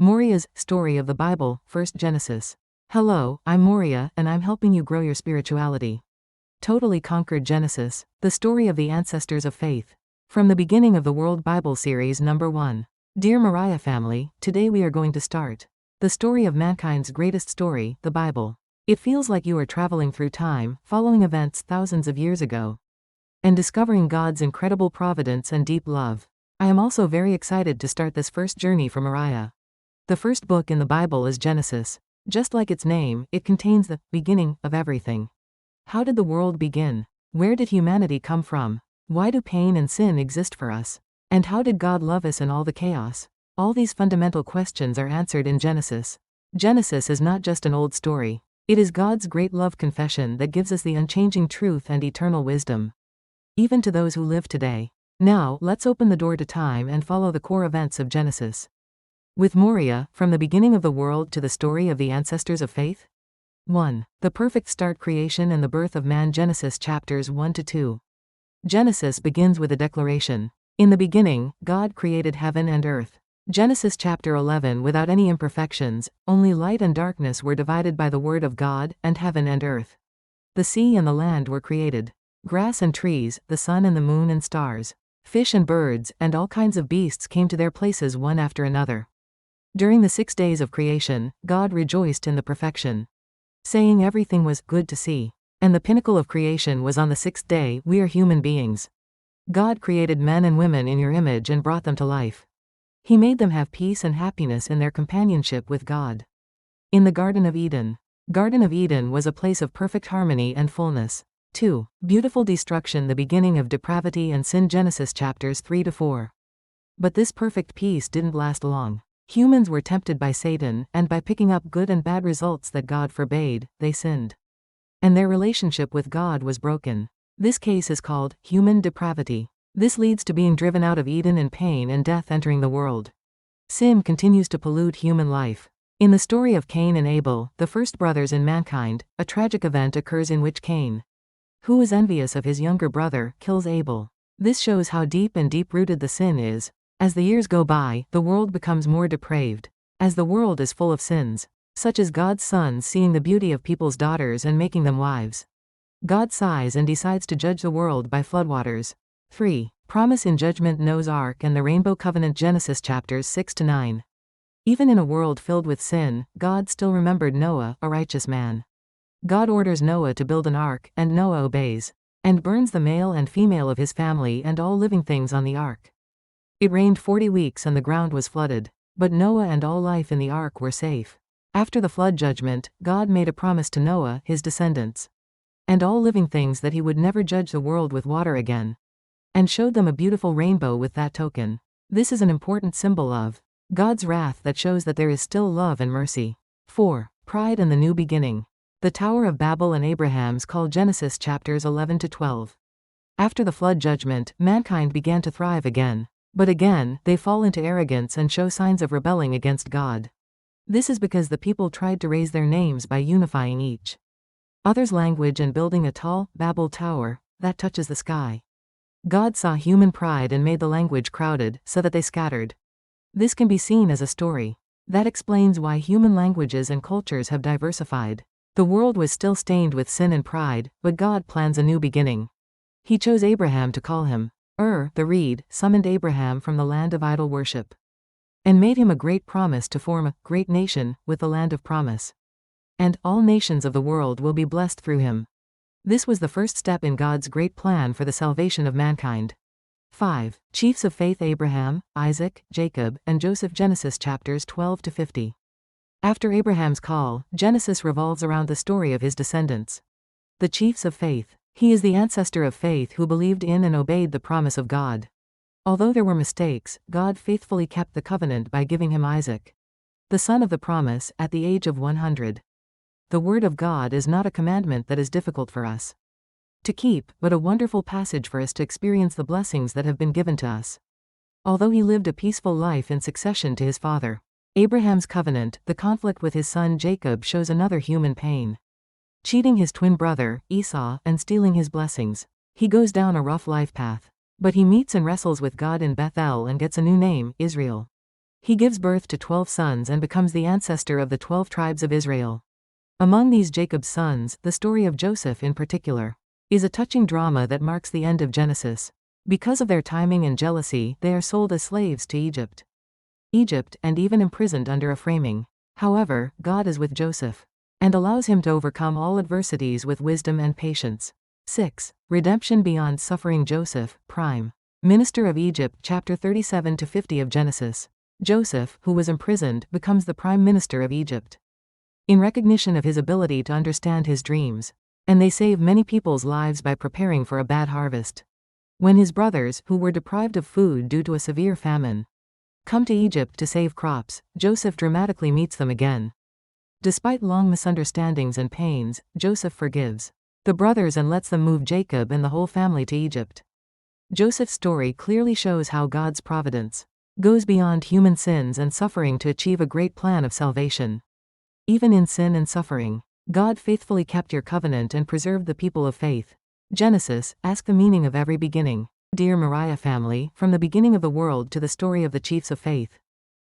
Moria's story of the Bible, 1st Genesis. Hello, I'm Moria, and I'm helping you grow your spirituality. Totally Conquered Genesis, the story of the ancestors of faith. From the beginning of the World Bible Series number 1. Dear Moria family, today we are going to start the story of mankind's greatest story, the Bible. It feels like you are traveling through time, following events thousands of years ago, and discovering God's incredible providence and deep love. I am also very excited to start this first journey for Moria. The first book in the Bible is Genesis. Just like its name, it contains the beginning of everything. How did the world begin? Where did humanity come from? Why do pain and sin exist for us? And how did God love us in all the chaos? All these fundamental questions are answered in Genesis. Genesis is not just an old story. It is God's great love confession that gives us the unchanging truth and eternal wisdom, even to those who live today. Now, let's open the door to time and follow the core events of Genesis. With Moria, from the beginning of the world to the story of the ancestors of faith. 1. The perfect start: creation and the birth of man. Genesis chapters 1 to 2. Genesis begins with a declaration. In the beginning, God created heaven and earth. Genesis chapter 11. Without any imperfections, only light and darkness were divided by the word of God, and heaven and earth. The sea and the land were created. Grass and trees, the sun and the moon and stars, fish and birds, and all kinds of beasts came to their places one after another. During the 6 days of creation, God rejoiced in the perfection, saying everything was good to see. And the pinnacle of creation was on the 6th day. We are human beings. God created men and women in your image and brought them to life. He made them have peace and happiness in their companionship with God. In the Garden of Eden. Garden of Eden was a place of perfect harmony and fullness. 2. Beautiful destruction: the beginning of depravity and sin. Genesis chapters 3 to 4. But this perfect peace didn't last long. Humans were tempted by Satan, and by picking up good and bad results that God forbade, they sinned. And their relationship with God was broken. This case is called human depravity. This leads to being driven out of Eden and pain and death entering the world. Sin continues to pollute human life. In the story of Cain and Abel, the first brothers in mankind, a tragic event occurs in which Cain, who is envious of his younger brother, kills Abel. This shows how deep and deep-rooted the sin is. As the years go by, the world becomes more depraved. As the world is full of sins, such as God's sons seeing the beauty of people's daughters and making them wives, God sighs and decides to judge the world by floodwaters. 3. Promise in judgment: Noah's Ark and the Rainbow Covenant. Genesis chapters 6 to 9. Even in a world filled with sin, God still remembered Noah, a righteous man. God orders Noah to build an ark, and Noah obeys, and burns the male and female of his family and all living things on the ark. It rained 40 weeks and the ground was flooded, but Noah and all life in the ark were safe. After the flood judgment, God made a promise to Noah, his descendants, and all living things that he would never judge the world with water again, and showed them a beautiful rainbow with that token. This is an important symbol of God's wrath that shows that there is still love and mercy. 4. Pride and the new beginning. The Tower of Babel and Abraham's Call. Genesis chapters 11 to 12. After the flood judgment, mankind began to thrive again. But again, they fall into arrogance and show signs of rebelling against God. This is because the people tried to raise their names by unifying each other's language and building a tall, Babel tower that touches the sky. God saw human pride and made the language crowded, so that they scattered. This can be seen as a story that explains why human languages and cultures have diversified. The world was still stained with sin and pride, but God plans a new beginning. He chose Abraham to call him. The reed summoned Abraham from the land of idol worship, and made him a great promise to form a great nation with the land of promise. And all nations of the world will be blessed through him. This was the first step in God's great plan for the salvation of mankind. 5. Chiefs of faith: Abraham, Isaac, Jacob, and Joseph. Genesis chapters 12 to 50. After Abraham's call, Genesis revolves around the story of his descendants, the chiefs of faith. He is the ancestor of faith who believed in and obeyed the promise of God. Although there were mistakes, God faithfully kept the covenant by giving him Isaac, the son of the promise, at the age of 100. The word of God is not a commandment that is difficult for us to keep, but a wonderful passage for us to experience the blessings that have been given to us. Although he lived a peaceful life in succession to his father Abraham's covenant, the conflict with his son Jacob shows another human pain. Cheating his twin brother, Esau, and stealing his blessings. He goes down a rough life path. But he meets and wrestles with God in Bethel and gets a new name, Israel. He gives birth to 12 sons and becomes the ancestor of the 12 tribes of Israel. Among these Jacob's sons, the story of Joseph in particular is a touching drama that marks the end of Genesis. Because of their timing and jealousy, they are sold as slaves to Egypt, and even imprisoned under a framing. However, God is with Joseph and allows him to overcome all adversities with wisdom and patience. 6. Redemption beyond suffering. Joseph, prime minister of Egypt. Chapter 37 to 50 of Genesis. Joseph, who was imprisoned, becomes the prime minister of Egypt in recognition of his ability to understand his dreams, and they save many people's lives by preparing for a bad harvest. When his brothers, who were deprived of food due to a severe famine, come to Egypt to save crops, Joseph dramatically meets them again. Despite long misunderstandings and pains, Joseph forgives the brothers and lets them move Jacob and the whole family to Egypt. Joseph's story clearly shows how God's providence goes beyond human sins and suffering to achieve a great plan of salvation. Even in sin and suffering, God faithfully kept your covenant and preserved the people of faith. Genesis, ask the meaning of every beginning. Dear Moria family, from the beginning of the world to the story of the chiefs of faith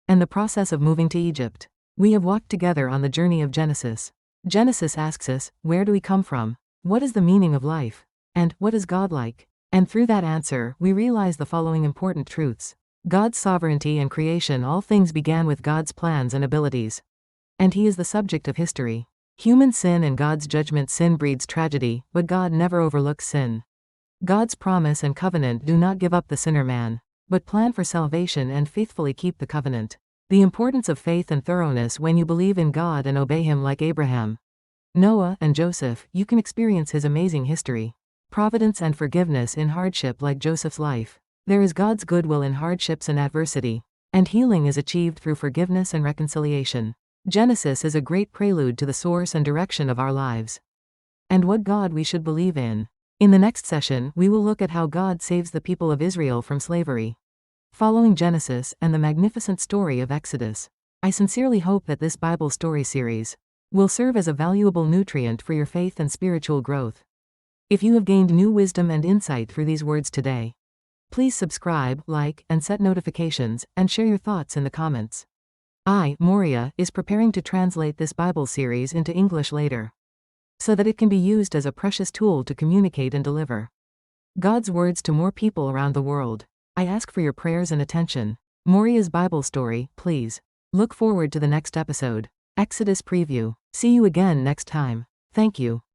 and the process of moving to Egypt, we have walked together on the journey of Genesis. Genesis asks us, where do we come from? What is the meaning of life? And what is God like? And through that answer, we realize the following important truths. God's sovereignty and creation. All things began with God's plans and abilities, and He is the subject of history. Human sin and God's judgment. Sin breeds tragedy, but God never overlooks sin. God's promise and covenant. Do not give up the sinner man, but plan for salvation and faithfully keep the covenant. The importance of faith and thoroughness. When you believe in God and obey Him like Abraham, Noah, and Joseph, you can experience His amazing history. Providence and forgiveness in hardship. Like Joseph's life, there is God's goodwill in hardships and adversity, and healing is achieved through forgiveness and reconciliation. Genesis is a great prelude to the source and direction of our lives, and what God we should believe in. In the next session, we will look at how God saves the people of Israel from slavery, following Genesis and the magnificent story of Exodus. I sincerely hope that this Bible story series will serve as a valuable nutrient for your faith and spiritual growth. If you have gained new wisdom and insight through these words today, please subscribe, like, and set notifications, and share your thoughts in the comments. Moria, is preparing to translate this Bible series into English later, so that it can be used as a precious tool to communicate and deliver God's words to more people around the world. I ask for your prayers and attention. Moria's Bible story, please. Look forward to the next episode. Exodus preview. See you again next time. Thank you.